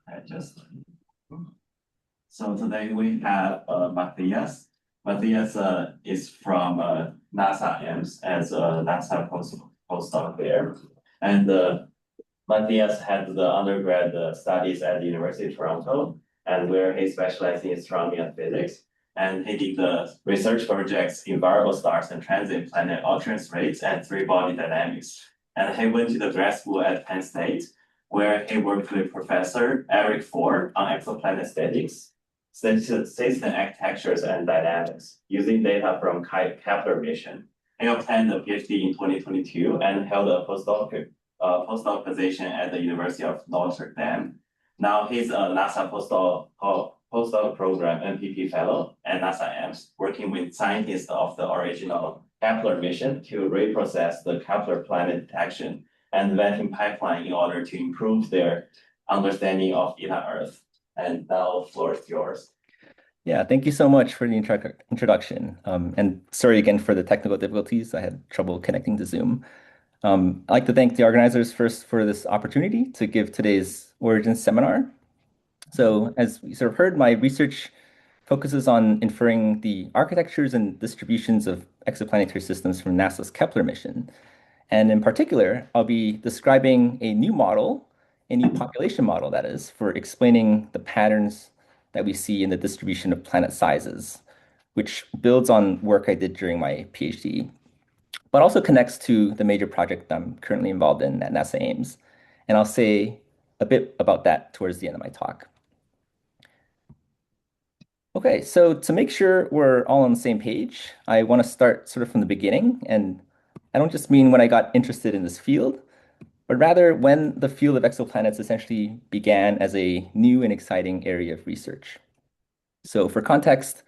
I just so today we have Matthias. Matthias is from NASA Ames as a NASA postdoc there, and Matthias had the undergrad studies at the University of Toronto, and where he specialized in astronomy and physics. And he did the research projects in variable stars and transit planet occurrence rates and three-body dynamics. And he went to the grad school at Penn State, where he worked with Professor Eric Ford on exoplanet statics, system architectures, and dynamics using data from Kepler mission. He obtained a PhD in 2022 and held a postdoc position at the University of Notre Dame. Now he's a NASA postdoc program MPP fellow at NASA Ames, working with scientists of the original Kepler mission to reprocess the Kepler planet detection and vetting pipeline in order to improve their understanding of inner Earth. And now the floor is yours. Yeah, thank you so much for the introduction. And sorry again for the technical difficulties. I had trouble connecting to Zoom. I'd like to thank the organizers first for this opportunity to give today's Origins seminar. So as we sort of heard, my research focuses on inferring the architectures and distributions of exoplanetary systems from NASA's Kepler mission. And in particular, I'll be describing a new model, a new population model, that is, for explaining the patterns that we see in the distribution of planet sizes, which builds on work I did during my PhD, but also connects to the major project I'm currently involved in at NASA Ames. And I'll say a bit about that towards the end of my talk. Okay, so to make sure we're all on the same page, I want to start sort of from the beginning. And I don't just mean when I got interested in this field, but rather when the field of exoplanets essentially began as a new and exciting area of research. So for context,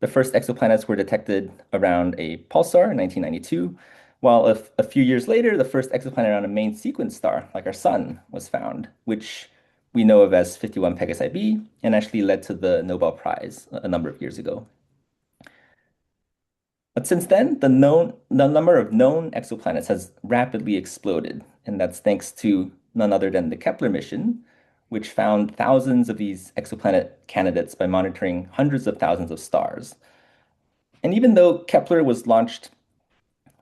the first exoplanets were detected around a pulsar in 1992, while a few years later, the first exoplanet on a main sequence star, like our sun, was found, which we know of as 51 Pegasi b, and actually led to the Nobel Prize a number of years ago. But since then, the number of known exoplanets has rapidly exploded, and that's thanks to none other than the Kepler mission, which found thousands of these exoplanet candidates by monitoring hundreds of thousands of stars. And even though Kepler was launched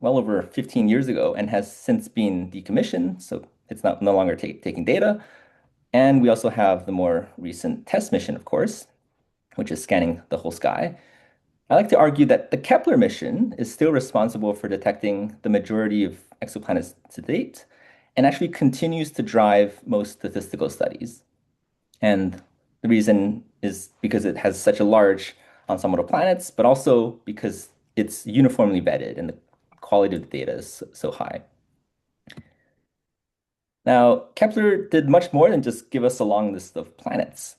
well over 15 years ago and has since been decommissioned, so it's no longer taking data, and we also have the more recent TESS mission, of course, which is scanning the whole sky. I like to argue that the Kepler mission is still responsible for detecting the majority of exoplanets to date and actually continues to drive most statistical studies. And the reason is because it has such a large ensemble of planets, but also because it's uniformly vetted and the quality of the data is so high. Now, Kepler did much more than just give us a long list of planets.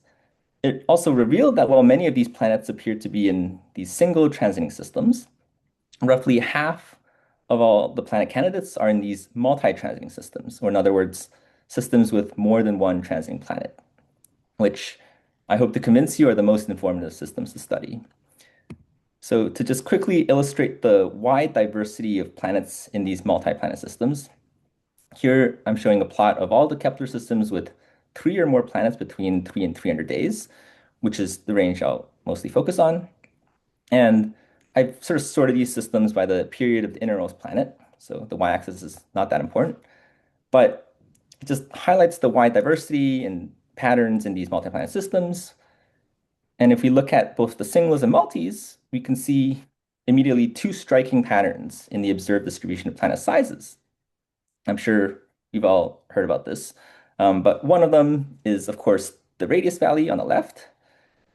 It also revealed that while many of these planets appear to be in these single transiting systems, roughly half of all the planet candidates are in these multi-transiting systems, or in other words, systems with more than one transiting planet, which I hope to convince you are the most informative systems to study. So to just quickly illustrate the wide diversity of planets in these multi-planet systems, here I'm showing a plot of all the Kepler systems with 3 or more planets between 3 and 300 days, which is the range I'll mostly focus on. And I've sort of sorted these systems by the period of the innermost planet. So the y-axis is not that important, but it just highlights the wide diversity and patterns in these multi-planet systems. And if we look at both the singles and multis, we can see immediately 2 striking patterns in the observed distribution of planet sizes. I'm sure you've all heard about this, but one of them is, of course, the radius valley on the left,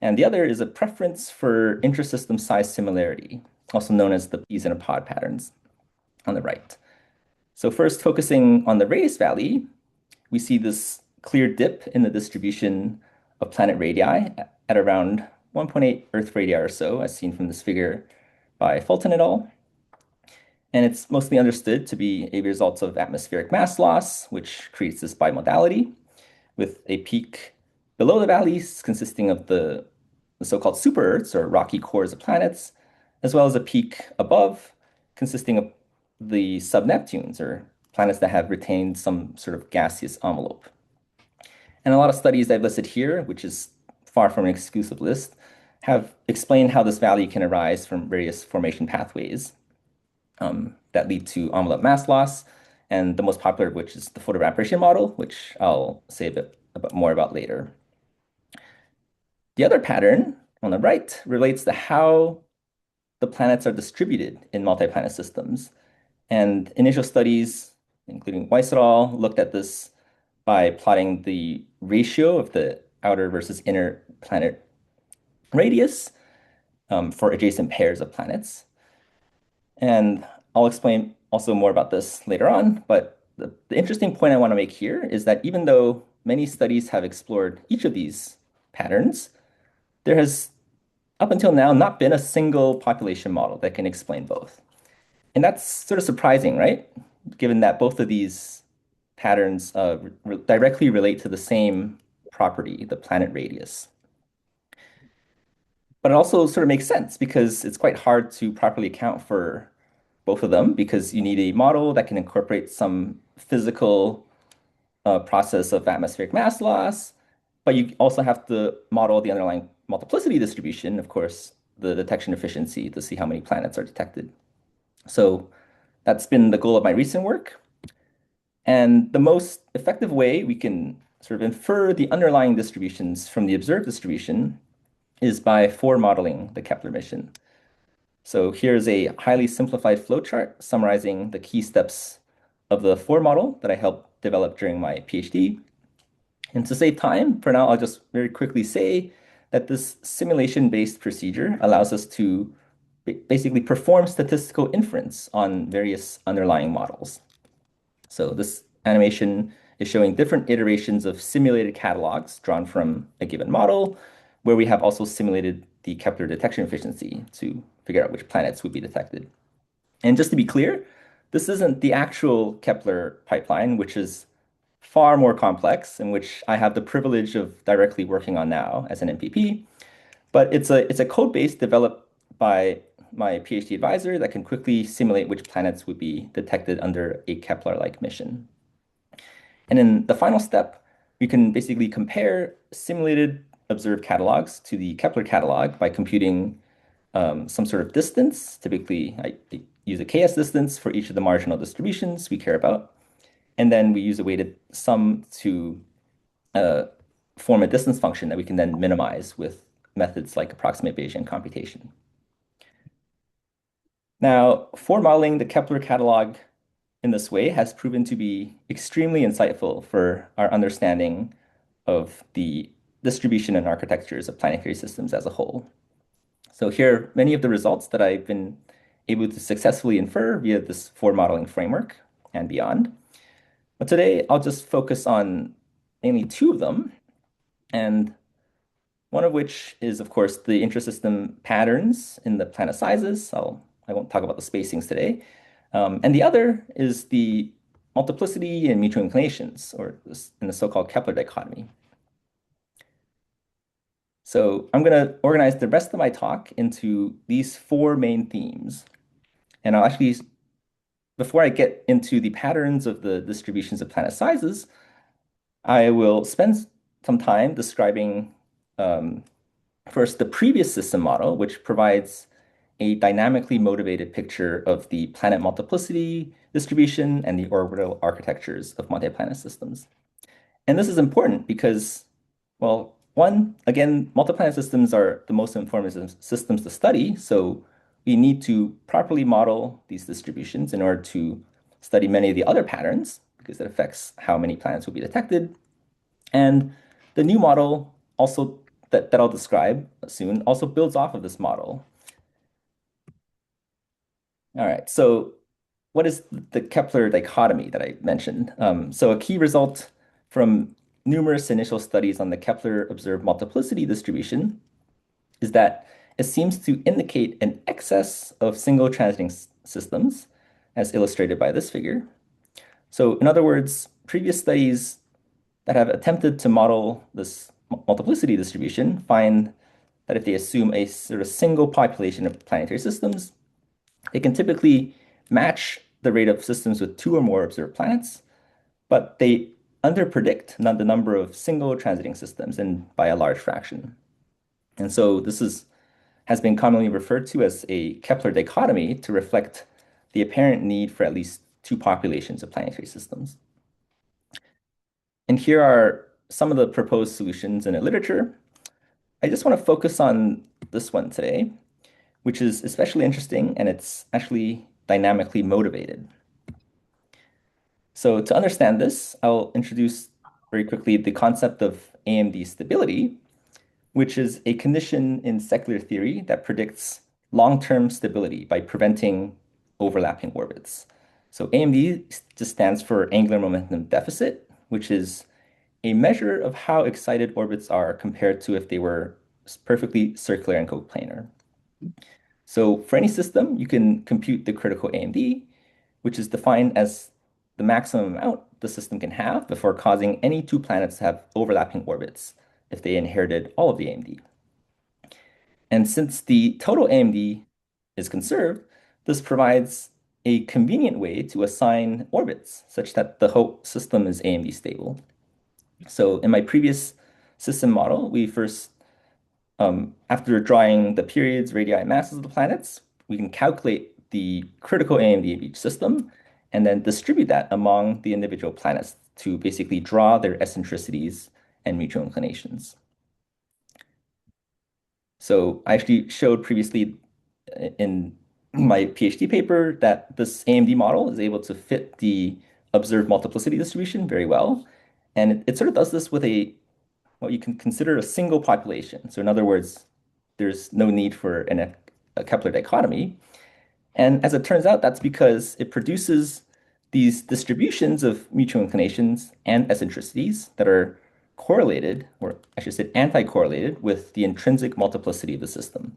and the other is a preference for intra-system size similarity, also known as the peas in a pod patterns on the right. So first, focusing on the radius valley, we see this clear dip in the distribution of planet radii at around 1.8 Earth radii or so, as seen from this figure by Fulton et al. And it's mostly understood to be a result of atmospheric mass loss, which creates this bimodality, with a peak below the valleys consisting of the so-called super-Earths, or rocky cores of planets, as well as a peak above consisting of the sub-Neptunes, or planets that have retained some sort of gaseous envelope. And a lot of studies I've listed here, which is far from an exclusive list, have explained how this value can arise from various formation pathways that lead to envelope mass loss, and the most popular of which is the photo-evaporation model, which I'll say a bit more about later. The other pattern on the right relates to how the planets are distributed in multi-planet systems. And initial studies, including Weiss et al., looked at this by plotting the ratio of the outer versus inner planet radius for adjacent pairs of planets. And I'll explain also more about this later on, but the interesting point I want to make here is that even though many studies have explored each of these patterns, there has, up until now, not been a single population model that can explain both. And that's sort of surprising, right? Given that both of these patterns directly relate to the same property, the planet radius. But it also sort of makes sense because it's quite hard to properly account for both of them because you need a model that can incorporate some physical process of atmospheric mass loss, but you also have to model the underlying multiplicity distribution, of course, the detection efficiency to see how many planets are detected. So that's been the goal of my recent work. And the most effective way we can sort of infer the underlying distributions from the observed distribution is by modeling the Kepler mission. So here's a highly simplified flowchart summarizing the key steps of the model that I helped develop during my PhD. And to save time, for now, I'll just very quickly say that this simulation-based procedure allows us to basically perform statistical inference on various underlying models. So this animation is showing different iterations of simulated catalogs drawn from a given model, where we have also simulated the Kepler detection efficiency to figure out which planets would be detected. And just to be clear, this isn't the actual Kepler pipeline, which is far more complex, and which I have the privilege of directly working on now as an MPP. But it's a code base developed by my PhD advisor that can quickly simulate which planets would be detected under a Kepler-like mission. And in the final step, we can basically compare simulated observed catalogs to the Kepler catalog by computing some sort of distance. Typically, I use a KS distance for each of the marginal distributions we care about. And then we use a weighted sum to form a distance function that we can then minimize with methods like approximate Bayesian computation. Now, for modeling the Kepler catalog in this way has proven to be extremely insightful for our understanding of the distribution and architectures of planetary systems as a whole. So here are many of the results that I've been able to successfully infer via this modeling framework and beyond. But today I'll just focus on mainly two of them, and one of which is, of course, the intra-system patterns in the planet sizes. I won't talk about the spacings today. And the other is the multiplicity and mutual inclinations, or in the so-called Kepler dichotomy. So I'm going to organize the rest of my talk into these four main themes. And I'll actually, before I get into the patterns of the distributions of planet sizes, I will spend some time describing first the previous system model, which provides a dynamically motivated picture of the planet multiplicity distribution and the orbital architectures of multi-planet systems. And this is important because, well, one, again, multi-planet systems are the most informative systems to study, so we need to properly model these distributions in order to study many of the other patterns, because it affects how many planets will be detected. And the new model also that I'll describe soon also builds off of this model. All right, so what is the Kepler dichotomy that I mentioned? So a key result from numerous initial studies on the Kepler observed multiplicity distribution is that it seems to indicate an excess of single transiting systems, as illustrated by this figure. So in other words, previous studies that have attempted to model this multiplicity distribution find that if they assume a sort of single population of planetary systems, they can typically match the rate of systems with two or more observed planets, but they underpredict the number of single transiting systems and by a large fraction. And so has been commonly referred to as a Kepler dichotomy to reflect the apparent need for at least two populations of planetary systems. And here are some of the proposed solutions in the literature. I just want to focus on this one today, which is especially interesting, and it's actually dynamically motivated. So to understand this, I'll introduce very quickly the concept of AMD stability, which is a condition in secular theory that predicts long-term stability by preventing overlapping orbits. So AMD just stands for angular momentum deficit, which is a measure of how excited orbits are compared to if they were perfectly circular and coplanar. So for any system, you can compute the critical AMD, which is defined as the maximum amount the system can have before causing any two planets to have overlapping orbits if they inherited all of the AMD. And since the total AMD is conserved, this provides a convenient way to assign orbits such that the whole system is AMD stable. So in my previous system model, we first, after drawing the periods, radii, and masses of the planets, we can calculate the critical AMD of each system and then distribute that among the individual planets to basically draw their eccentricities and mutual inclinations. So I actually showed previously in my PhD paper that this AMD model is able to fit the observed multiplicity distribution very well. And it sort of does this with what you can consider a single population. So in other words, there's no need for a Kepler dichotomy. And as it turns out, that's because it produces these distributions of mutual inclinations and eccentricities that are correlated, or I should say anti-correlated, with the intrinsic multiplicity of the system.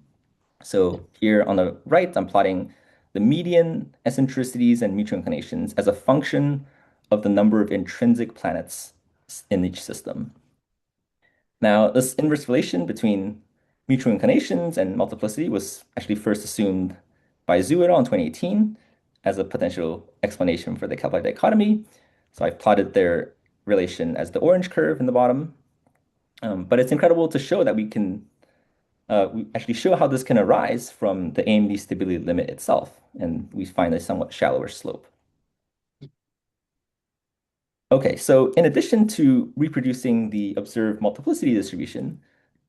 So here on the right, I'm plotting the median eccentricities and mutual inclinations as a function of the number of intrinsic planets in each system. Now, this inverse relation between mutual inclinations and multiplicity was actually first assumed by Zhu et al. In 2018 as a potential explanation for the Kepler dichotomy. So I've plotted their relation as the orange curve in the bottom. But it's incredible to show that we actually show how this can arise from the AMD stability limit itself, and we find a somewhat shallower slope. Okay, so in addition to reproducing the observed multiplicity distribution,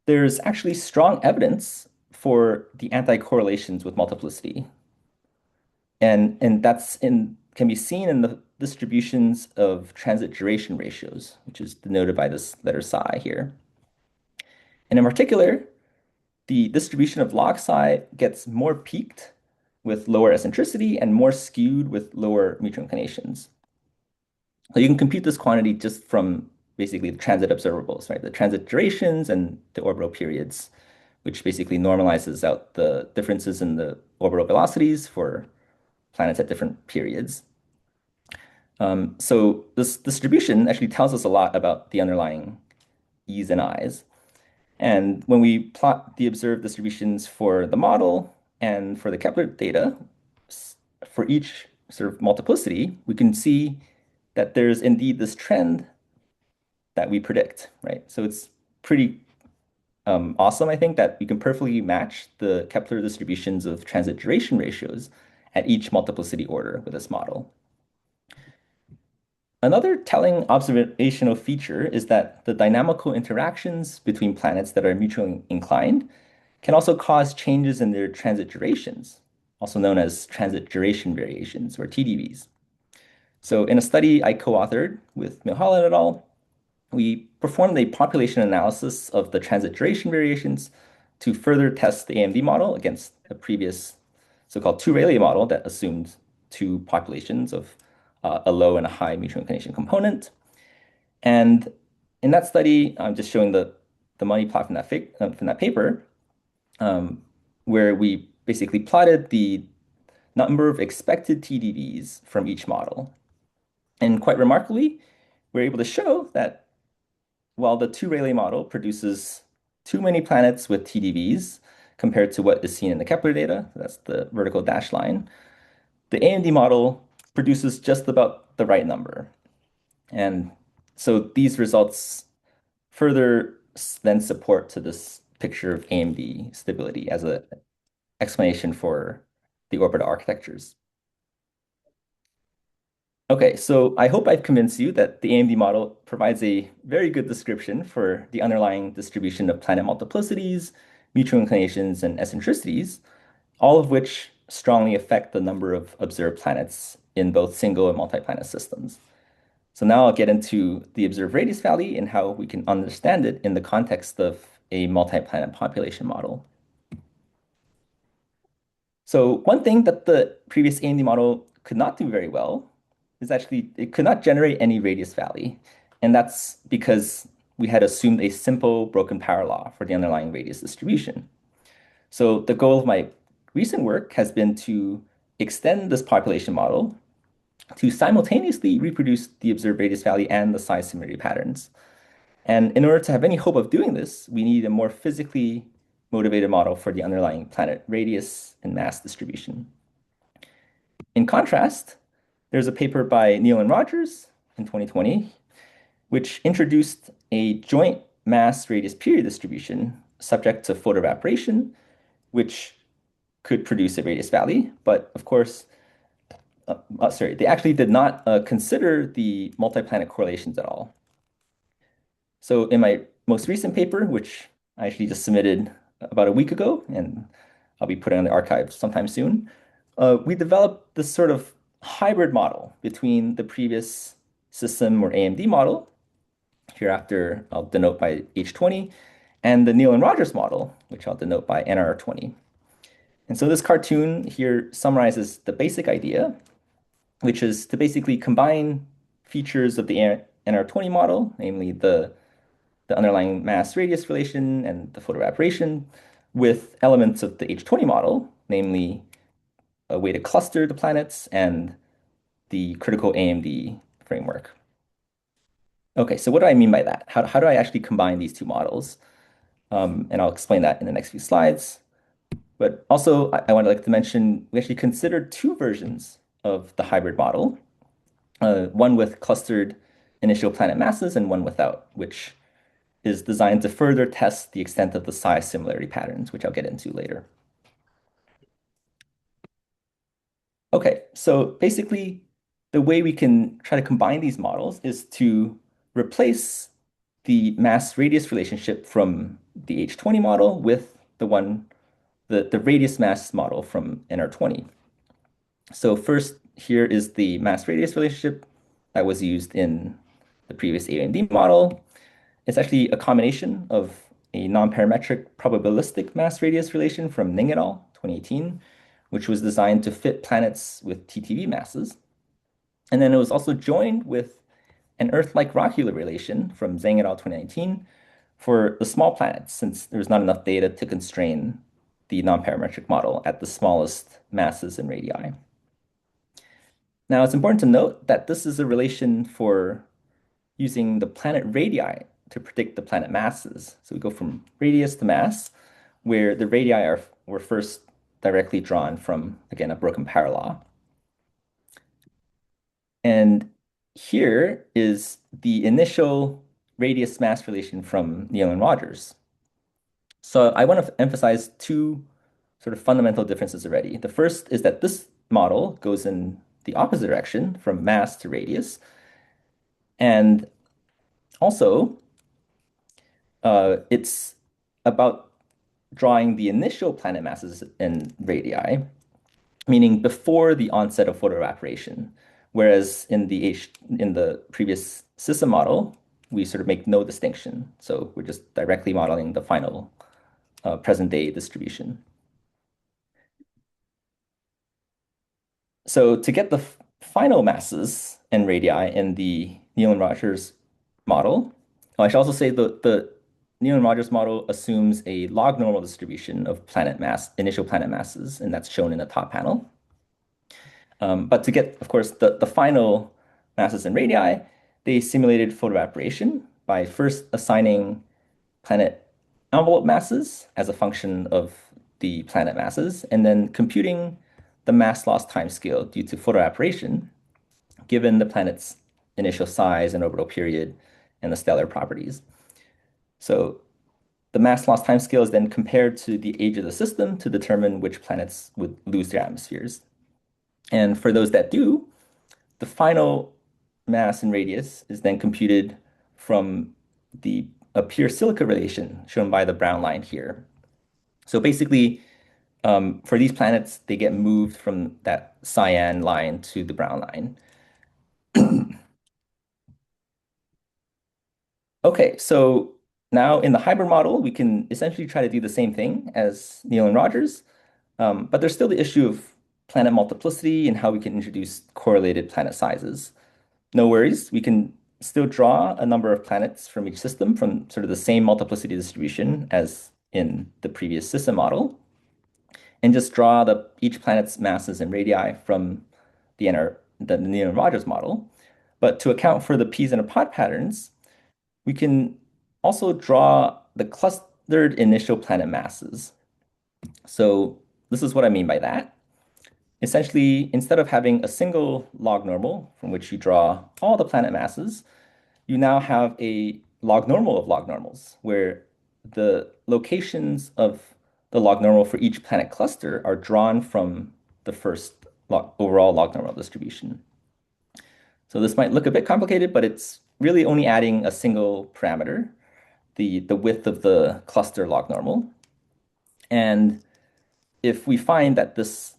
there's actually strong evidence for the anti-correlations with multiplicity. And can be seen in the distributions of transit duration ratios, which is denoted by this letter psi here. And in particular, the distribution of log psi gets more peaked with lower eccentricity and more skewed with lower mutual inclinations. So you can compute this quantity just from basically the transit observables, right? The transit durations and the orbital periods, which basically normalizes out the differences in the orbital velocities for planets at different periods. So this distribution actually tells us a lot about the underlying E's and I's. And when we plot the observed distributions for the model and for the Kepler data, for each sort of multiplicity, we can see that there's indeed this trend that we predict, right? So it's pretty awesome, I think, that we can perfectly match the Kepler distributions of transit duration ratios at each multiplicity order with this model. Another telling observational feature is that the dynamical interactions between planets that are mutually inclined can also cause changes in their transit durations, also known as transit duration variations, or TDVs. So in a study I co-authored with Milholland et al., we performed a population analysis of the transit duration variations to further test the AMD model against a previous so-called two-Rayleigh model that assumed two populations of a low and a high mutual inclination component. And in that study, I'm just showing the money plot from that paper, where we basically plotted the number of expected TDVs from each model. And quite remarkably, we're able to show that while the two-Rayleigh model produces too many planets with TDVs compared to what is seen in the Kepler data, that's the vertical dashed line, the AMD model produces just about the right number. And So these results further then support to this picture of AMD stability as an explanation for the orbital architectures. Okay, so I hope I've convinced you that the AMD model provides a very good description for the underlying distribution of planet multiplicities, mutual inclinations, and eccentricities, all of which strongly affect the number of observed planets in both single and multi-planet systems. So now I'll get into the observed radius valley and how we can understand it in the context of a multi-planet population model. So one thing that the previous AMD model could not do very well is actually it could not generate any radius valley. And that's because we had assumed a simple broken power law for the underlying radius distribution. So the goal of my recent work has been to extend this population model to simultaneously reproduce the observed radius valley and the size similarity patterns. And in order to have any hope of doing this, we need a more physically motivated model for the underlying planet radius and mass distribution. In contrast, there's a paper by Neal and Rogers in 2020, which introduced a joint mass radius period distribution subject to photo-evaporation, which could produce a radius valley. But of course, they actually did not consider the multi-planet correlations at all. So in my most recent paper, which I actually just submitted about a week ago, and I'll be putting on the archive sometime soon, we developed this sort of hybrid model between the previous system or AMD model, hereafter I'll denote by H20, and the Neal and Rogers model, which I'll denote by NR20. And so this cartoon here summarizes the basic idea, which is to basically combine features of the NR20 model, namely the underlying mass radius relation and the photo-evaporation, with elements of the H20 model, namely a way to cluster the planets and the critical AMD framework. Okay, so what do I mean by that? How do I actually combine these two models? And I'll explain that in the next few slides. But also, I would like to mention we actually considered two versions of the hybrid model, one with clustered initial planet masses and one without, which is designed to further test the extent of the size similarity patterns, which I'll get into later. Okay, so basically, the way we can try to combine these models is to replace the mass radius relationship from the H20 model with the radius mass model from NR20. So first, here is the mass radius relationship that was used in the previous AMD model. It's actually a combination of a non-parametric probabilistic mass radius relation from Ning et al. 2018, which was designed to fit planets with TTV masses. And then it was also joined with an Earth-like Rockula relation from Zhang et al. 2019 for the small planets, since there's not enough data to constrain the non-parametric model at the smallest masses and radii. Now, it's important to note that this is a relation for using the planet radii to predict the planet masses. So we go from radius to mass, where the radii were first directly drawn from, again, a broken power law. And here is the initial radius mass relation from Neal and Rogers. So I want to emphasize two sort of fundamental differences already. The first is that this model goes in the opposite direction from mass to radius. And also, it's about drawing the initial planet masses and radii, meaning before the onset of photo-evaporation. Whereas in the previous system model, we sort of make no distinction. So we're just directly modeling the final present day distribution. So to get the final masses and radii in the Neal and Rogers model, I should also say the Neal and Rogers model assumes a log normal distribution of initial planet masses, and that's shown in the top panel. But to get, of course, the final masses and radii, they simulated photo-evaporation by first assigning planet envelope masses as a function of the planet masses, and then computing the mass loss timescale due to photo-evaporation, given the planet's initial size and orbital period and the stellar properties. So the mass loss timescale is then compared to the age of the system to determine which planets would lose their atmospheres. And for those that do, the final mass and radius is then computed from the a pure silica relation shown by the brown line here. So basically, for these planets, they get moved from that cyan line to the brown line. Okay, so now in the hybrid model, we can essentially try to do the same thing as Neil and Rogers, but there's still the issue of planet multiplicity and how we can introduce correlated planet sizes. No worries, we can still draw a number of planets from each system from sort of the same multiplicity distribution as in the previous system model, and just draw each planet's masses and radii from the Neil and Rogers model. But to account for the P's and pod patterns, we can also draw the clustered initial planet masses. So this is what I mean by that. Essentially, instead of having a single log normal from which you draw all the planet masses, you now have a log normal of log normals, where the locations of the log normal for each planet cluster are drawn from the first overall log normal distribution. So this might look a bit complicated, but it's really only adding a single parameter, the width of the cluster log normal. And if we find that this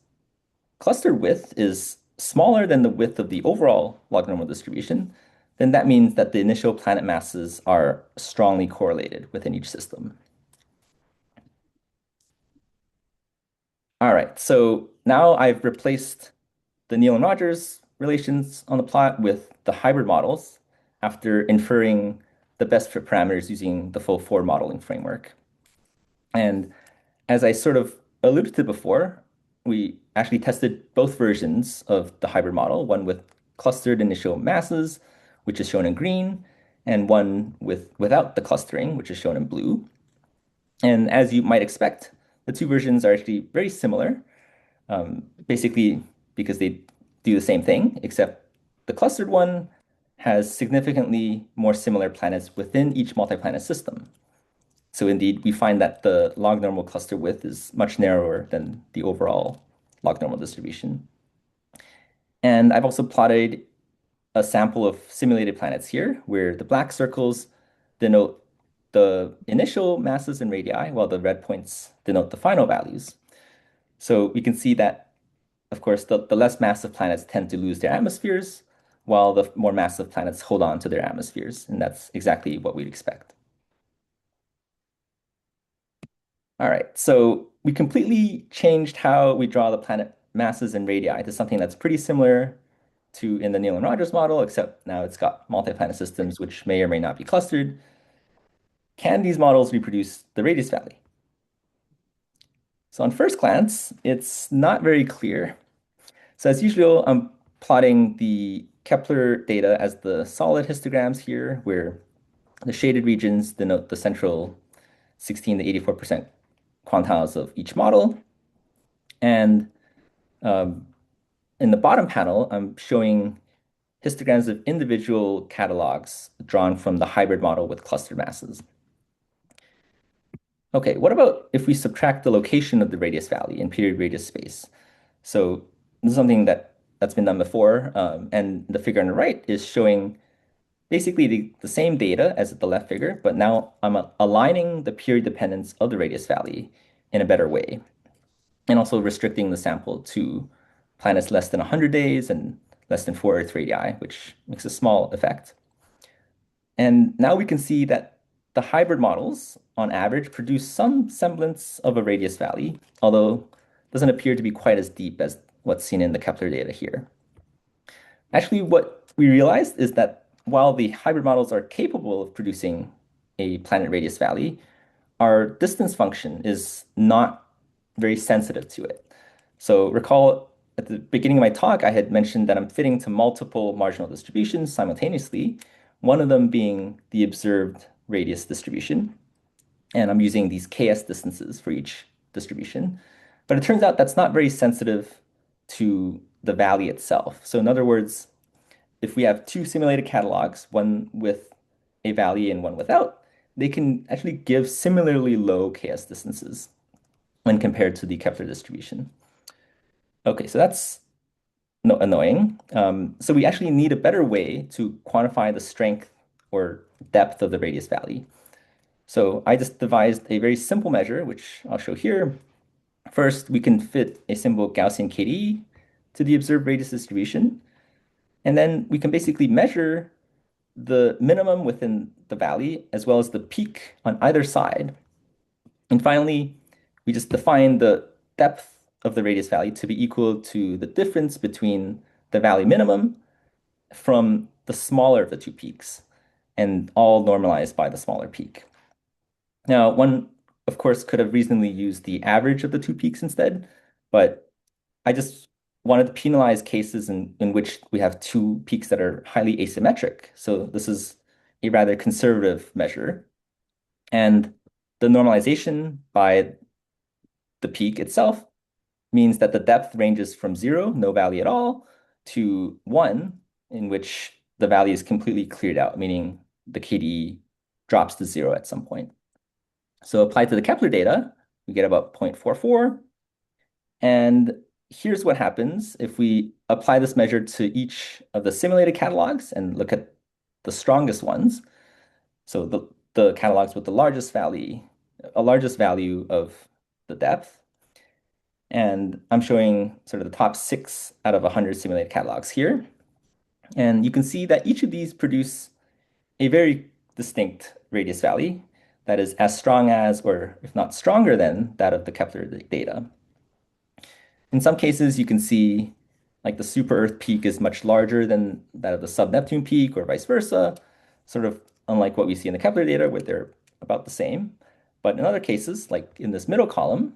cluster width is smaller than the width of the overall log normal distribution, then that means that the initial planet masses are strongly correlated within each system. All right, so now I've replaced the Neil and Rogers relations on the plot with the hybrid models after inferring the best fit parameters using the full four modeling framework. And as I sort of alluded to before, we actually tested both versions of the hybrid model, one with clustered initial masses, which is shown in green, and one without the clustering, which is shown in blue. And as you might expect, the two versions are actually very similar, basically because they do the same thing, except the clustered one has significantly more similar planets within each multi-planet system. So indeed, we find that the log normal cluster width is much narrower than the overall log normal distribution. And I've also plotted a sample of simulated planets here, where the black circles denote the initial masses and radii, while the red points denote the final values. So we can see that, of course, the less massive planets tend to lose their atmospheres, while the more massive planets hold on to their atmospheres. And that's exactly what we'd expect. All right, so we completely changed how we draw the planet masses and radii to something that's pretty similar to in the Neil and Rogers model, except now it's got multi-planet systems which may or may not be clustered. Can these models reproduce the radius valley? So on first glance, it's not very clear. So as usual, I'm plotting the Kepler data as the solid histograms here, where the shaded regions denote the central 16 to 84% quantiles of each model. And um, in the bottom panel, I'm showing histograms of individual catalogs drawn from the hybrid model with cluster masses. Okay, what about if we subtract the location of the radius valley in period radius space? So this is something that's been done before, and the figure on the right is showing basically the same data as the left figure, but now I'm aligning the period dependence of the radius valley in a better way, and also restricting the sample to planets less than 100 days and less than 4 Earth radii, which makes a small effect. And now we can see that the hybrid models, on average, produce some semblance of a radius valley, although it doesn't appear to be quite as deep as what's seen in the Kepler data here. Actually, what we realized is that while the hybrid models are capable of producing a planet radius valley, our distance function is not very sensitive to it. So recall at the beginning of my talk, I had mentioned that I'm fitting to multiple marginal distributions simultaneously, one of them being the observed radius distribution. And I'm using these KS distances for each distribution. But it turns out that's not very sensitive to the valley itself. So in other words, if we have two simulated catalogs, one with a valley and one without, they can actually give similarly low KS distances when compared to the Kepler distribution. Okay, so that's no, annoying. So we actually need a better way to quantify the strength or depth of the radius valley. So I just devised a very simple measure, which I'll show here. First, we can fit a simple Gaussian KD to the observed radius distribution. And then we can basically measure the minimum within the valley as well as the peak on either side. And finally, we just define the depth of the radius valley to be equal to the difference between the valley minimum from the smaller of the two peaks, and all normalized by the smaller peak. Now, one, of course, could have reasonably used the average of the two peaks instead, but I just wanted to penalize cases in which we have two peaks that are highly asymmetric. So this is a rather conservative measure. And the normalization by the peak itself means that the depth ranges from 0, no valley at all, to 1, in which the valley is completely cleared out, meaning the KD drops to 0 at some point. So applied to the Kepler data, we get about 0.44. And here's what happens if we apply this measure to each of the simulated catalogs and look at the strongest ones. So the catalogs with the largest value of the depth. And I'm showing sort of the top 6 out of 100 simulated catalogs here. And you can see that each of these produce a very distinct radius valley that is as strong as, or if not stronger than, that of the Kepler data. In some cases, you can see like the super Earth peak is much larger than that of the sub-Neptune peak or vice versa, sort of unlike what we see in the Kepler data where they're about the same. But in other cases, like in this middle column,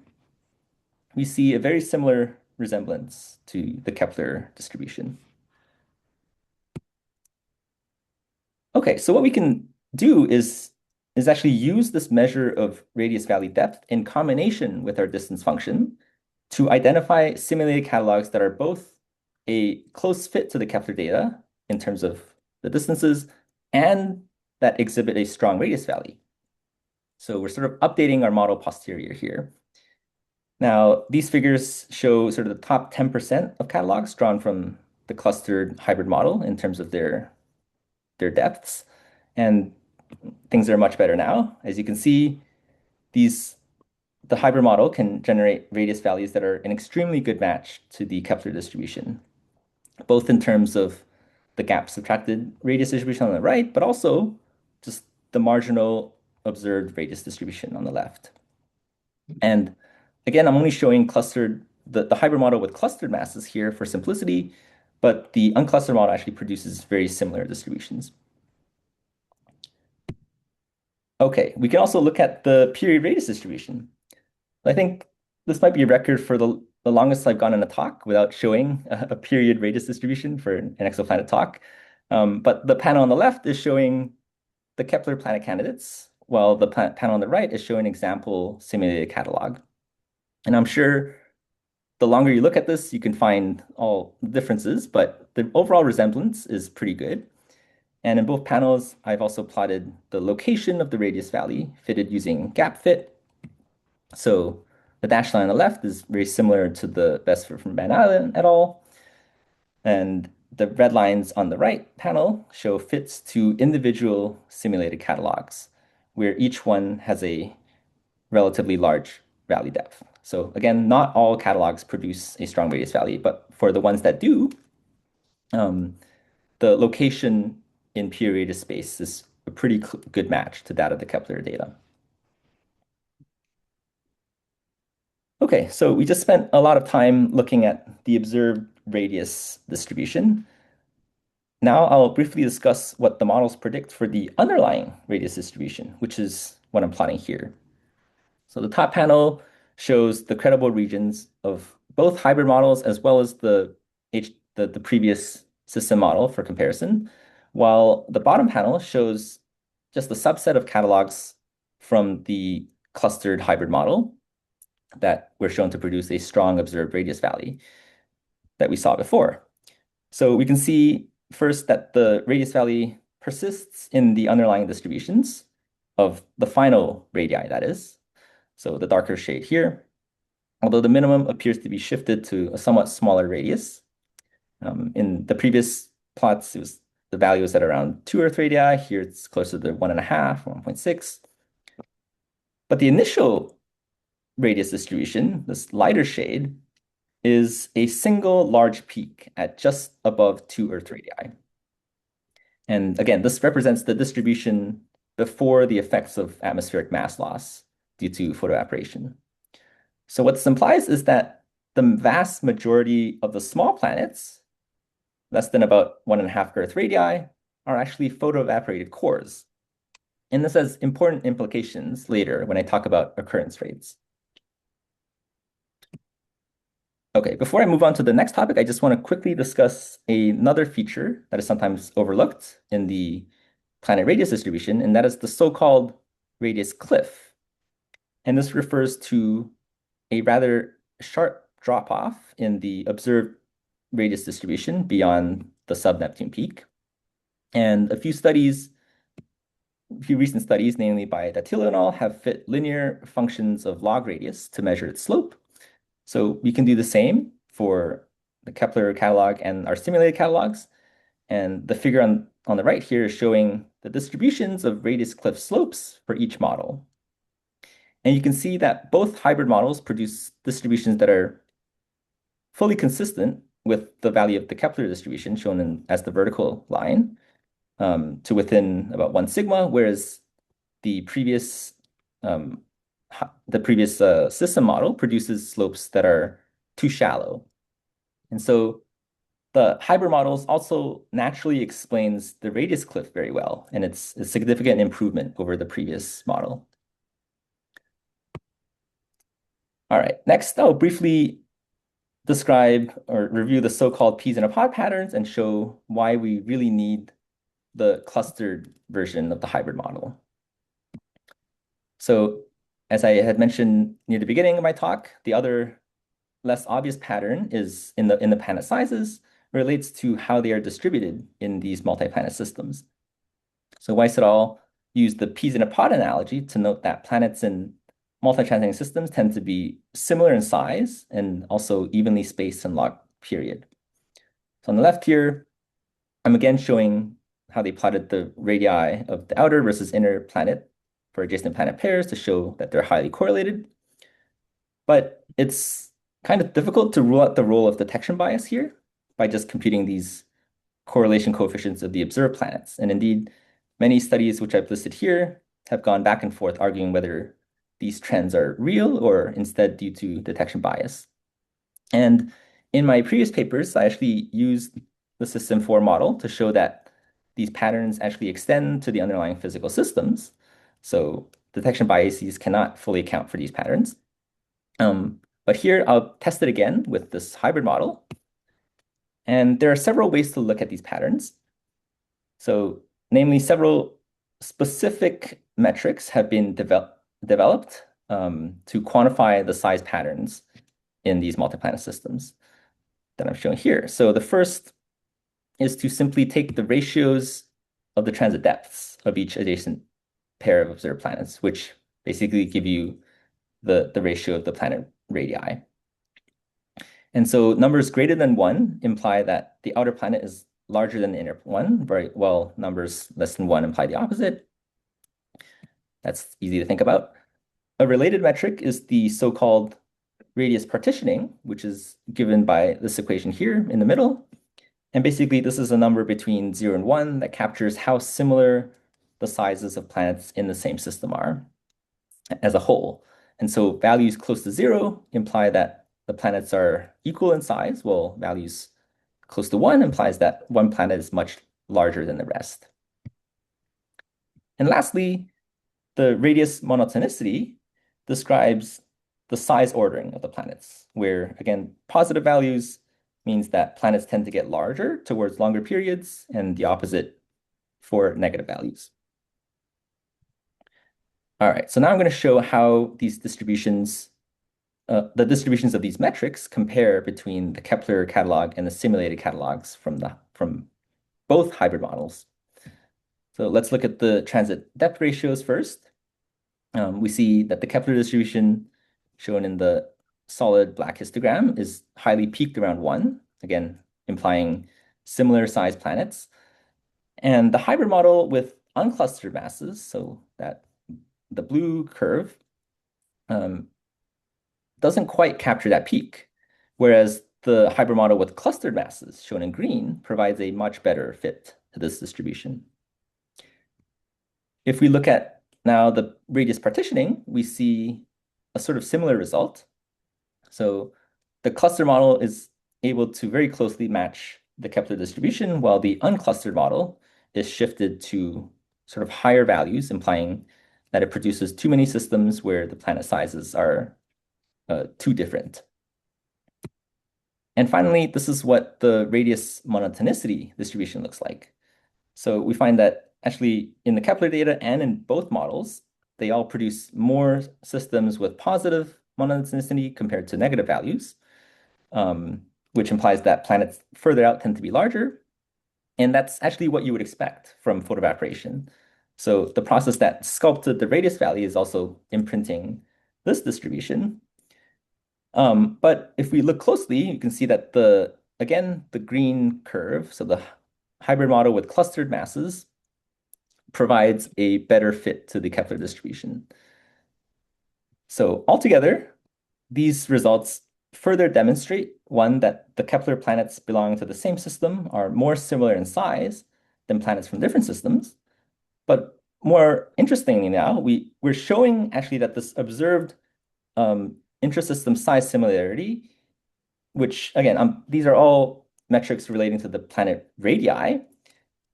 we see a very similar resemblance to the Kepler distribution. Okay, so what we can do is actually use this measure of radius valley depth in combination with our distance function to identify simulated catalogs that are both a close fit to the Kepler data in terms of the distances and that exhibit a strong radius valley. So we're sort of updating our model posterior here. Now, these figures show sort of the top 10% of catalogs drawn from the clustered hybrid model in terms of their depths. And things are much better now. As you can see, the hybrid model can generate radius values that are an extremely good match to the Kepler distribution, both in terms of the gap subtracted radius distribution on the right, but also just the marginal observed radius distribution on the left. And again, I'm only showing the hybrid model with clustered masses here for simplicity, but the unclustered model actually produces very similar distributions. Okay, we can also look at the period radius distribution. I think this might be a record for the longest I've gone in a talk without showing a period radius distribution for an exoplanet talk. But the panel on the left is showing the Kepler planet candidates, while the panel on the right is showing an example simulated catalog. And I'm sure the longer you look at this, you can find all the differences, but the overall resemblance is pretty good. And in both panels, I've also plotted the location of the radius valley fitted using gap fit. So the dashed line on the left is very similar to the best fit from Van Allen et al. And the red lines on the right panel show fits to individual simulated catalogs, where each one has a relatively large valley depth. So again, not all catalogs produce a strong radius valley, but for the ones that do, the location in period space is a pretty good match to that of the Kepler data. Okay, so we just spent a lot of time looking at the observed radius distribution. Now I'll briefly discuss what the models predict for the underlying radius distribution, which is what I'm plotting here. So the top panel shows the credible regions of both hybrid models as well as the previous system model for comparison, while the bottom panel shows just a subset of catalogs from the clustered hybrid model that were shown to produce a strong observed radius valley that we saw before. So we can see first that the radius valley persists in the underlying distributions of the final radii, that is. So the darker shade here, although the minimum appears to be shifted to a somewhat smaller radius. In the previous plots, the value was at around 2 Earth radii. Here it's closer to 1.5, 1.6. But the initial radius distribution, this lighter shade, is a single large peak at just above 2 Earth radii. And again, this represents the distribution before the effects of atmospheric mass loss due to photo-evaporation. So what this implies is that the vast majority of the small planets, less than about 1.5 Earth radii, are actually photo-evaporated cores. And this has important implications later when I talk about occurrence rates. Okay, before I move on to the next topic, I just want to quickly discuss another feature that is sometimes overlooked in the planet radius distribution, and that is the so-called radius cliff. And this refers to a rather sharp drop-off in the observed radius distribution beyond the sub-Neptune peak. And a few recent studies, namely by Dattilo et al., have fit linear functions of log radius to measure its slope. So we can do the same for the Kepler catalog and our simulated catalogs. And the figure on the right here is showing the distributions of radius cliff slopes for each model. And you can see that both hybrid models produce distributions that are fully consistent with the value of the Kepler distribution shown as the vertical line to within about 1 sigma, whereas the previous system model produces slopes that are too shallow. And so the hybrid models also naturally explains the radius cliff very well, and it's a significant improvement over the previous model. All right, next I'll briefly describe or review the so-called peas in a pod patterns and show why we really need the clustered version of the hybrid model. So as I had mentioned near the beginning of my talk, the other less obvious pattern is in the planet sizes relates to how they are distributed in these multi-planet systems. So Weiss et al. Used the peas in a pod analogy to note that planets in multi-transiting systems tend to be similar in size and also evenly spaced in log period. So on the left here, I'm again showing how they plotted the radii of the outer versus inner planet for adjacent planet pairs to show that they're highly correlated. But it's kind of difficult to rule out the role of detection bias here by just computing these correlation coefficients of the observed planets. And indeed, many studies which I've listed here have gone back and forth arguing whether these trends are real or instead due to detection bias. And in my previous papers, I actually used the System 4 model to show that these patterns actually extend to the underlying physical systems. So detection biases cannot fully account for these patterns. But here I'll test it again with this hybrid model. And there are several ways to look at these patterns. So namely, several specific metrics have been developed to quantify the size patterns in these multi-planet systems that I'm showing here. So the first is to simply take the ratios of the transit depths of each adjacent pair of observed planets, which basically give you the ratio of the planet radii. And so numbers greater than 1 imply that the outer planet is larger than the inner one, right? While numbers less than 1 imply the opposite. That's easy to think about. A related metric is the so-called radius partitioning, which is given by this equation here in the middle. And basically, this is a number between 0 and 1 that captures how similar the sizes of planets in the same system are as a whole. And so values close to 0 imply that the planets are equal in size, while values close to 1 implies that one planet is much larger than the rest. And lastly, the radius monotonicity describes the size ordering of the planets, where, again, positive values means that planets tend to get larger towards longer periods, and the opposite for negative values. All right, so now I'm going to show how these distributions, the distributions of these metrics compare between the Kepler catalog and the simulated catalogs from both hybrid models. So let's look at the transit depth ratios first. We see that the Kepler distribution shown in the solid black histogram is highly peaked around 1, again, implying similar sized planets. And the hybrid model with unclustered masses, so that the blue curve, doesn't quite capture that peak, whereas the hybrid model with clustered masses, shown in green, provides a much better fit to this distribution. If we look at now the radius partitioning, we see a sort of similar result. So the cluster model is able to very closely match the Kepler distribution, while the unclustered model is shifted to sort of higher values, implying that it produces too many systems where the planet sizes are too different. And finally, this is what the radius monotonicity distribution looks like. So we find that actually in the Kepler data and in both models, they all produce more systems with positive monotonicity compared to negative values, which implies that planets further out tend to be larger. And that's actually what you would expect from photo-evaporation. So the process that sculpted the radius value is also imprinting this distribution. But if we look closely, you can see that again, the green curve, so the hybrid model with clustered masses, provides a better fit to the Kepler distribution. So altogether, these results further demonstrate, one, that the Kepler planets belonging to the same system are more similar in size than planets from different systems. But more interestingly now, we're showing actually that this observed intra-system size similarity, which again, these are all metrics relating to the planet radii,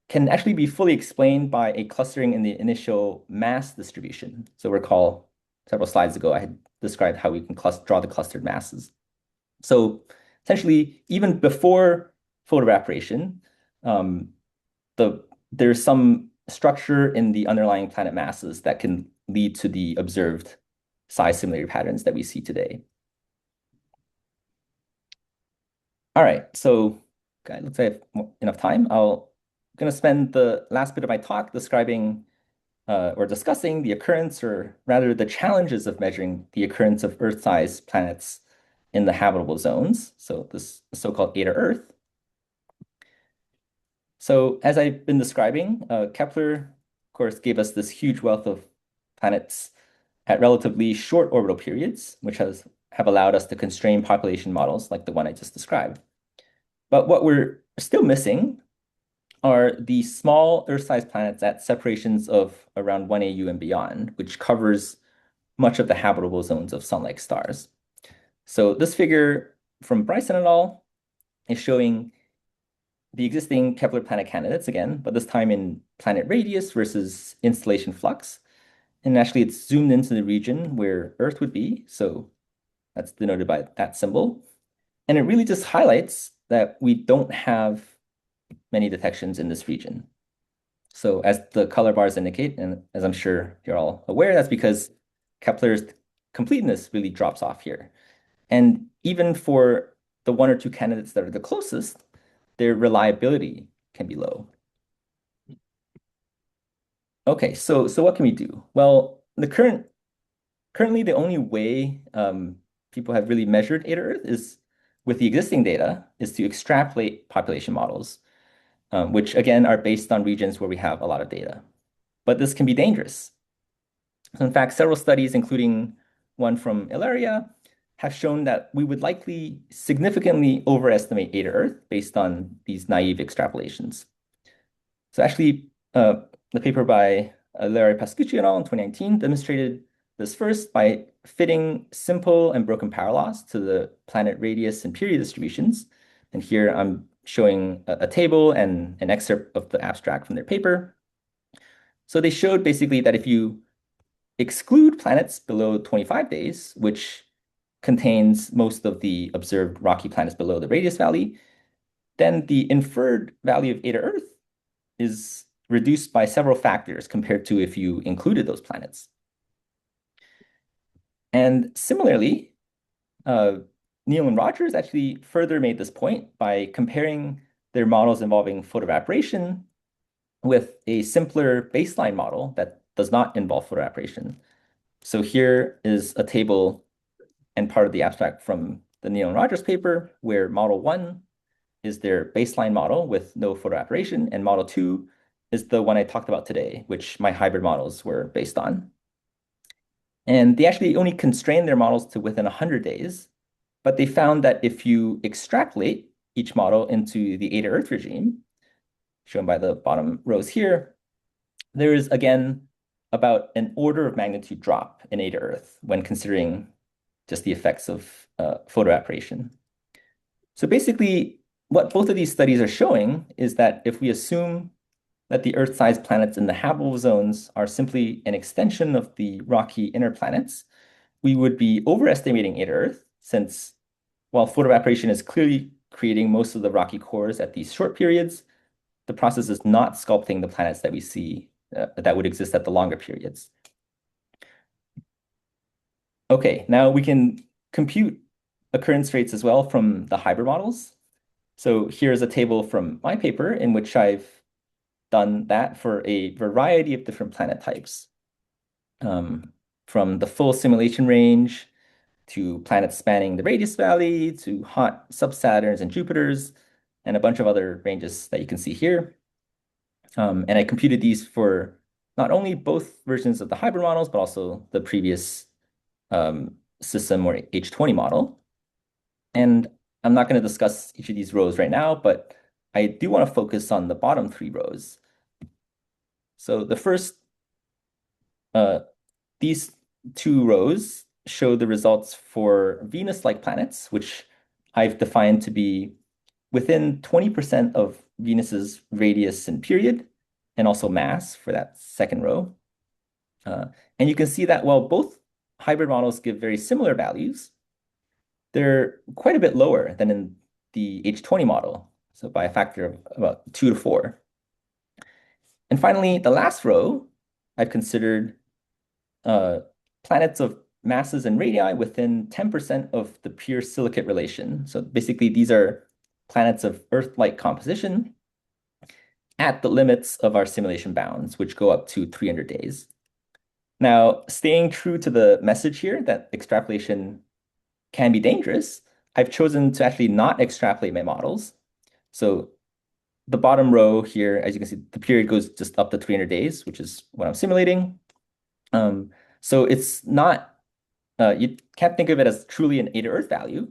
can actually be fully explained by a clustering in the initial mass distribution. So recall several slides ago, I had described how we can draw the clustered masses. So essentially, even before photoevaporation, there's some structure in the underlying planet masses that can lead to the observed size similarity patterns that we see today. All right, so it looks like I have enough time. I'm going to spend the last bit of my talk describing or discussing the occurrence, or rather the challenges of measuring the occurrence of Earth-sized planets in the habitable zones, so this so-called Eta Earth. So as I've been describing, Kepler, of course, gave us this huge wealth of planets at relatively short orbital periods, which have allowed us to constrain population models like the one I just described. But what we're still missing are the small Earth-sized planets at separations of around 1 AU and beyond, which covers much of the habitable zones of Sun-like stars. So this figure from Bryson et al. Is showing the existing Kepler planet candidates again, but this time in planet radius versus installation flux. And actually it's zoomed into the region where Earth would be. So that's denoted by that symbol. And it really just highlights that we don't have many detections in this region. So as the color bars indicate, and as I'm sure you're all aware, that's because Kepler's completeness really drops off here. And even for the one or two candidates that are the closest, their reliability can be low. Okay, so what can we do? Well, currently the only way people have really measured Eta Earth is with the existing data is to extrapolate population models, which again are based on regions where we have a lot of data. But this can be dangerous. So in fact, several studies, including one from Ilaria, have shown that we would likely significantly overestimate Eta Earth based on these naive extrapolations. So actually, the paper by Larry Pascucci et al. In 2019 demonstrated this first by fitting simple and broken power laws to the planet radius and period distributions. And here I'm showing a table and an excerpt of the abstract from their paper. So they showed basically that if you exclude planets below 25 days, which contains most of the observed rocky planets below the radius valley, then the inferred value of Eta Earth is reduced by several factors compared to if you included those planets. And similarly, Neil and Rogers actually further made this point by comparing their models involving photoevaporation with a simpler baseline model that does not involve photoevaporation. So here is a table and part of the abstract from the Neal and Rogers paper, where model 1 is their baseline model with no photoevaporation, and model 2 is the one I talked about today, which my hybrid models were based on. And they actually only constrained their models to within 100 days, but they found that if you extrapolate each model into the Eta Earth regime, shown by the bottom rows here, there is again about an order of magnitude drop in Eta Earth when considering just the effects of photoevaporation. So basically, what both of these studies are showing is that if we assume that the Earth-sized planets in the habitable zones are simply an extension of the rocky inner planets, we would be overestimating Eta Earth, since while photoevaporation is clearly creating most of the rocky cores at these short periods, the process is not sculpting the planets that we see that would exist at the longer periods. Okay, now we can compute occurrence rates as well from the hybrid models. So here's a table from my paper in which I've done that for a variety of different planet types, from the full simulation range to planets spanning the radius valley to hot sub-Saturns and Jupiters, and a bunch of other ranges that you can see here. And I computed these for not only both versions of the hybrid models, but also the previous system or H20 model. And I'm not going to discuss each of these rows right now, but I do want to focus on the bottom 3 rows. So the first, these 2 rows show the results for Venus-like planets, which I've defined to be within 20% of Venus's radius and period, and also mass for that second row. And you can see that while both hybrid models give very similar values, they're quite a bit lower than in the H20 model, so by a factor of about 2 to 4. And finally, the last row, I've considered planets of masses and radii within 10% of the pure silicate relation. So basically, these are planets of Earth-like composition at the limits of our simulation bounds, which go up to 300 days. Now, staying true to the message here that extrapolation can be dangerous, I've chosen to actually not extrapolate my models. So the bottom row here, as you can see, the period goes just up to 300 days, which is what I'm simulating. So it's not, you can't think of it as truly an Eta Earth value,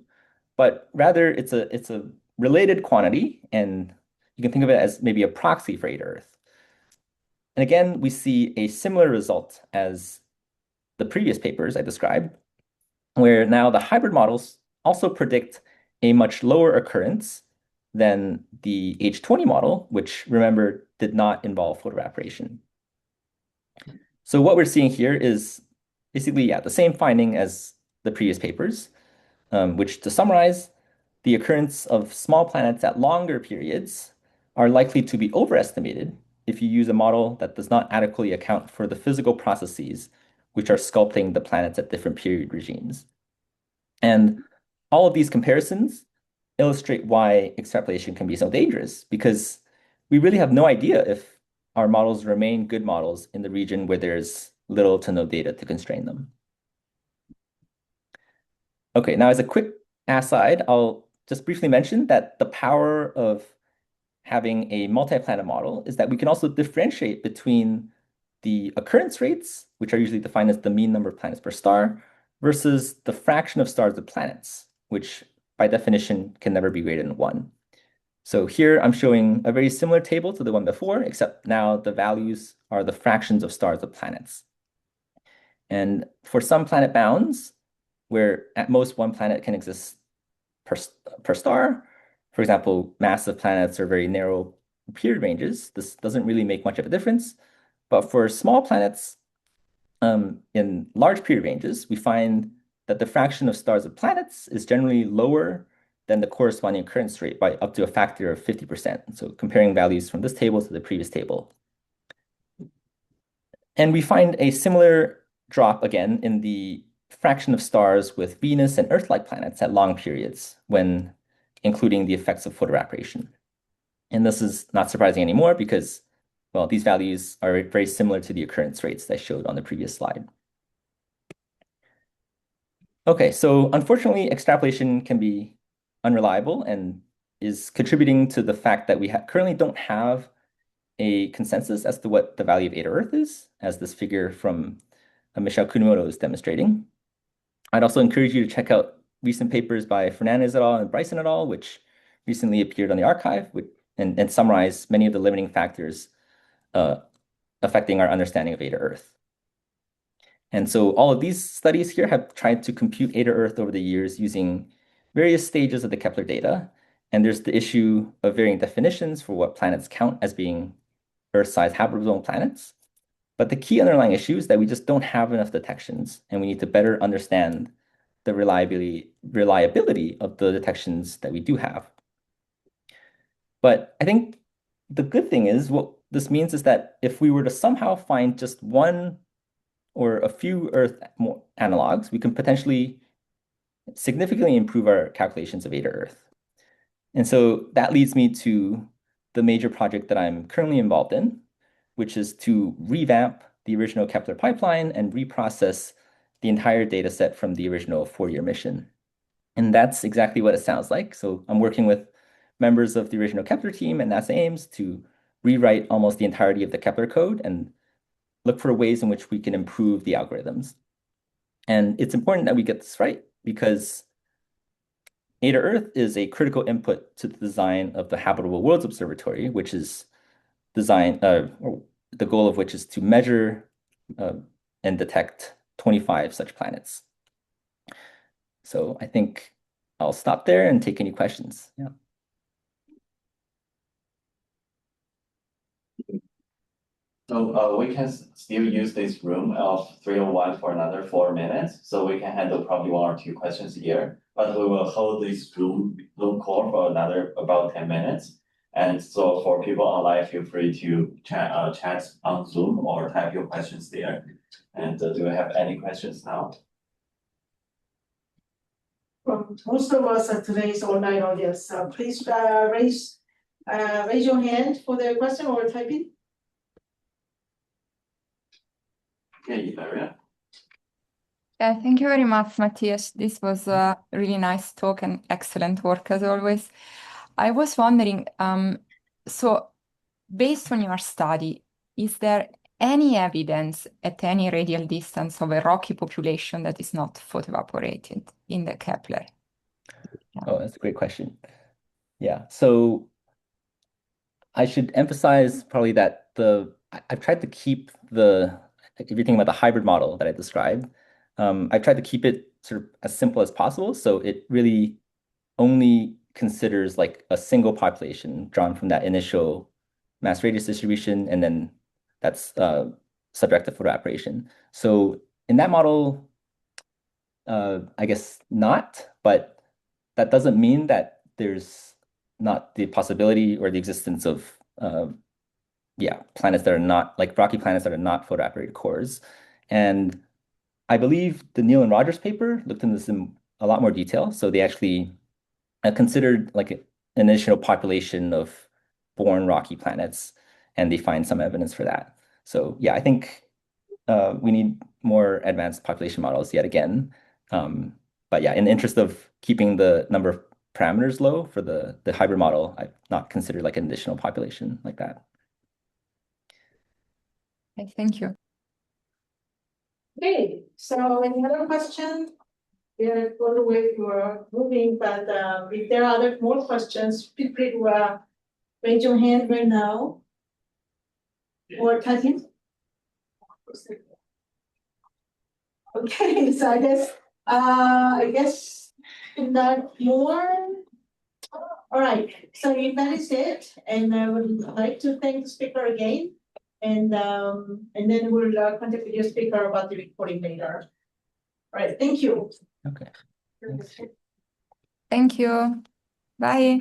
but rather it's a related quantity, and you can think of it as maybe a proxy for Eta Earth. And again, we see a similar result as the previous papers I described, where now the hybrid models also predict a much lower occurrence than the H20 model, which, remember, did not involve photoevaporation. So what we're seeing here is basically, the same finding as the previous papers, which, to summarize, the occurrence of small planets at longer periods are likely to be overestimated if you use a model that does not adequately account for the physical processes which are sculpting the planets at different period regimes. And all of these comparisons illustrate why extrapolation can be so dangerous, because we really have no idea if our models remain good models in the region where there's little to no data to constrain them. Okay, now as a quick aside, I'll just briefly mention that the power of having a multi-planet model is that we can also differentiate between the occurrence rates, which are usually defined as the mean number of planets per star, versus the fraction of stars of planets, which by definition can never be greater than 1. So here I'm showing a very similar table to the one before, except now the values are the fractions of stars of planets. And for some planet bounds, where at most one planet can exist per star, for example, massive planets or very narrow period ranges, this doesn't really make much of a difference. But for small planets in large period ranges, we find that the fraction of stars of planets is generally lower than the corresponding occurrence rate by up to a factor of 50%. So comparing values from this table to the previous table. And we find a similar drop again in the fraction of stars with Venus and Earth-like planets at long periods when including the effects of photoevaporation. And this is not surprising anymore because well, these values are very similar to the occurrence rates that I showed on the previous slide. Okay, so unfortunately, extrapolation can be unreliable and is contributing to the fact that we currently don't have a consensus as to what the value of eta Earth is, as this figure from Michel Kunimoto is demonstrating. I'd also encourage you to check out recent papers by Fernandez et al. And Bryson et al., which recently appeared on the archive and summarize many of the limiting factors affecting our understanding of eta Earth. And so all of these studies here have tried to compute eta Earth over the years using various stages of the Kepler data. And there's the issue of varying definitions for what planets count as being Earth-sized habitable planets. But the key underlying issue is that we just don't have enough detections, and we need to better understand the reliability of the detections that we do have. But I think the good thing is what this means is that if we were to somehow find just one or a few Earth analogs, we can potentially significantly improve our calculations of eta Earth. And so that leads me to the major project that I'm currently involved in, which is to revamp the original Kepler pipeline and reprocess the entire data set from the original 4-year mission. And that's exactly what it sounds like. So I'm working with members of the original Kepler team at NASA Ames to rewrite almost the entirety of the Kepler code and look for ways in which we can improve the algorithms. And it's important that we get this right because eta Earth is a critical input to the design of the Habitable Worlds Observatory, which is designed, or the goal of which is to measure and detect 25 such planets. So I think I'll stop there and take any questions. Yeah. So we can still use this room of 301 for another 4 minutes, so we can handle probably 1 or 2 questions here. But we will hold this Zoom call for another about 10 minutes. And so for people online, feel free to chat on Zoom or type your questions there. And do you have any questions now? From most of us at today's online audience, please raise your hand for the question or type in. Okay, Maria. Yeah, thank you very much, Matthias. This was a really nice talk and excellent work as always. I was wondering, so based on your study, is there any evidence at any radial distance of a rocky population that is not photo-evaporated in the Kepler? Oh, that's a great question. Yeah, so I should emphasize probably that I've tried to keep everything about the hybrid model that I described. I tried to keep it sort of as simple as possible, so it really only considers like a single population drawn from that initial mass radius distribution, and then that's subject to photo-evaporation. So in that model, I guess not, but that doesn't mean that there's not the possibility or the existence of planets that are not like rocky planets that are not photo-evaporated cores. And I believe the Neil and Rogers paper looked into this in a lot more detail. So they actually considered like an initial population of born rocky planets, and they find some evidence for that. So yeah, I think we need more advanced population models yet again. But yeah, in the interest of keeping the number of parameters low for the hybrid model, I've not considered like an additional population like that. Okay, thank you. Okay, so any other question? Yeah, for the way we're moving, but if there are more questions, feel free to raise your hand right now or type in. Okay, so I guess not more. All right, so if that is it, and I would like to thank the speaker again, and then we'll contact with your speaker about the recording later. All right, thank you. Okay. Thanks. Thank you. Bye.